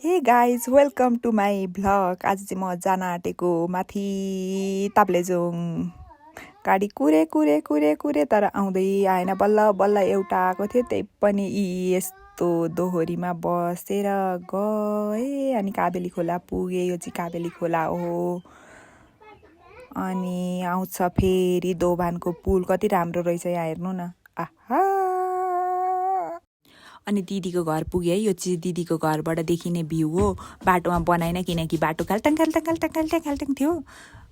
हे guys welcome to my vlog. आज चाहिँ म जान आँटेको माथि ताप्लेजुङ। गाडी कुरे कुरे कुरे कुरे तर आउँदै आएन, बल्ल बल्ल एउटा आएको थियो, त्यही पनि यस्तो दोहोरीमा बसेर गए अनि काबेली खोला पुगे। यो चाहिँ काबेली खोला हो। अनि आउँछ फेरि दोभानको पुल, कति राम्रो रहेछ यहाँ हेर्नु न। आहा, अनि दिदीको घर पुग्यो है। यो चाहिँ दिदीको घरबाट देखिने भ्यू हो। बाटोमा बनाएन किनकि बाटो खाल्टाङ खाल्टाङ खाल्टाङ खाल्टाङ खाल्टाङ थियो।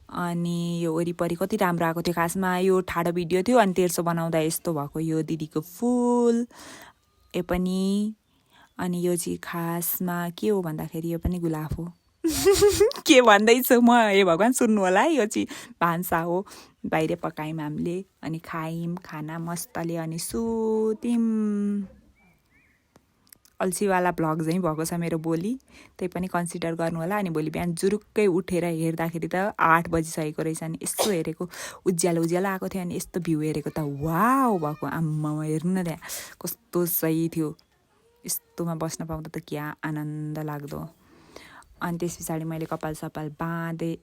अनि यो वरिपरि कति राम्रो आएको थियो। खासमा यो ठाडो भिडियो थियो अनि तेर्सो बनाउँदा यस्तो भएको। यो दिदीको फुल यो पनि। अनि यो चाहिँ खासमा के हो भन्दाखेरि यो पनि गुलाफ हो। के भन्दैछु म, हे भगवान् सुन्नु होला है। यो चाहिँ भान्सा हो, बाहिर पकायौँ हामीले अनि खायौँ खाना मस्तले अनि सुत्यौँ। अल्छीवाला भ्लग चाहिँ भएको छ मेरो भोलि, त्यही पनि कन्सिडर गर्नु होला। अनि भोलि बिहान जुरुक्कै उठेर हेर्दाखेरि त 8 बजिसकेको रहेछ। अनि यस्तो हेरेको उज्यालो उज्यालो आएको थियो अनि यस्तो भ्यू हेरेको त वाउ भएको। आम्मा हेर्नु न त्यहाँ कस्तो सही थियो। यस्तोमा बस्न पाउँदा त क्या आनन्द लाग्दो। अनि त्यस पछाडि मैले कपाल बाँधेँ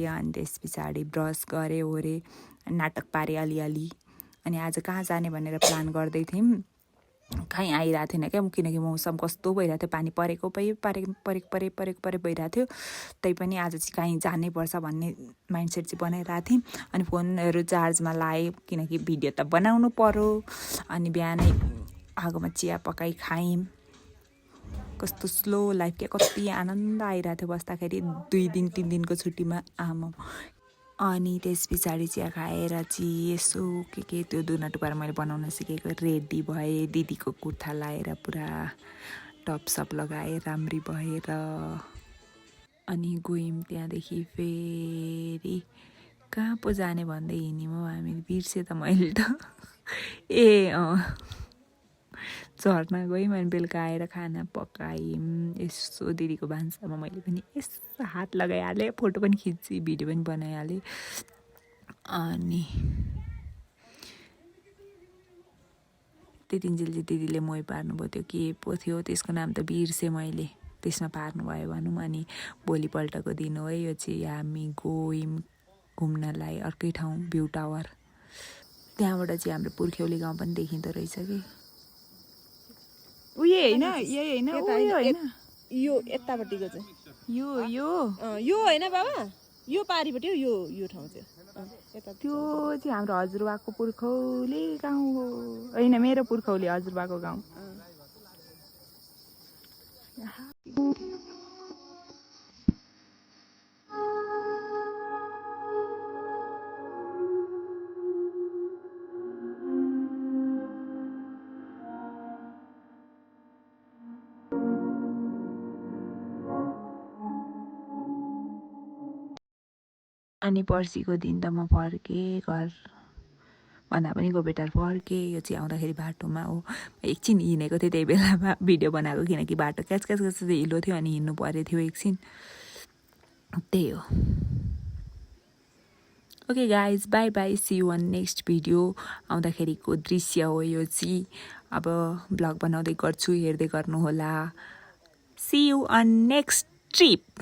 अनि त्यस पछाडि ब्रस गरेँ ओरे नाटक पारेँ अलिअलि। अनि आज कहाँ जाने भनेर प्लान गर्दै थियौँ, कहीँ आइरहेको थिएन क्या, किनकि मौसम कस्तो भइरहेको थियो, पानी परेको भइरहेको थियो। त्यही पनि आज चाहिँ कहीँ जानै पर्छ भन्ने माइन्डसेट चाहिँ बनाइरहेको थिएँ। अनि फोनहरू चार्जमा लाएँ किनकि भिडियो त बनाउनु पर्यो। अनि बिहानै आगोमा चिया पकाइ खायौँ। कस्तो स्लो लाइफ क्या, कति आनन्द आइरहेको थियो बस्दाखेरि 2 दिन 3 दिनको छुट्टीमा। आमा अनि त्यस पछाडि चिया खाएर चाहिँ यसो के त्यो दुना टुपाएर मैले बनाउन सिकेको रेडी भएँ। दिदीको कुर्ता लाएर पुरा टपसप लगाएर राम्री भएर अनि गयौँ। त्यहाँदेखि फेरि कहाँ पो जाने भन्दै हिँड्यौँ हौ हामी, बिर्सेँ त मैले त। झर्ना गयौँ अनि बेलुका आएर खाना पकायौँ। यसो दिदीको भान्सामा मैले पनि यसो हात लगाइहालेँ, फोटो पनि खिचेँ, भिडियो पनि बनाइहालेँ। अनि त्यतिन्जेल चाहिँ दिदीले मोही पार्नुभयो, त्यो के पो थियो त्यसको नाम त बिर्सेँ मैले, त्यसमा पार्नुभयो भनौँ। अनि भोलिपल्टको दिन हो है यो चाहिँ। हामी गयौँ घुम्नलाई अर्कै ठाउँ भ्यू टावर। त्यहाँबाट चाहिँ हाम्रो पुर्ख्यौली गाउँ पनि देखिँदो रहेछ कि। उयो होइन, यही होइन, उयो होइन, यो यतापट्टिको चाहिँ यो होइन बाबा, यो पारिपट्टि हो यो ठाउँ चाहिँ। त्यो चाहिँ हाम्रो हजुरबाको पुर्खौली गाउँ हो। होइन, मेरो पुर्खौली हजुरबाको गाउँ। अनि पर्सिको दिन त म फर्केँ घर, भन्दा पनि गोबेटार फर्केँ। यो चाहिँ आउँदाखेरि बाटोमा हो, एकछिन हिँडेको थिएँ त्यही बेलामा भिडियो बनाएको किनकि बाटो क्याच हिलो थियो अनि हिँड्नु परेको थियो एकछिन, त्यही हो। Okay guys, bye bye, see you on next video. आउँदाखेरिको दृश्य हो यो चाहिँ। अब ब्लग बनाउँदै गर्छु, हेर्दै गर्नु होला। See you on next trip.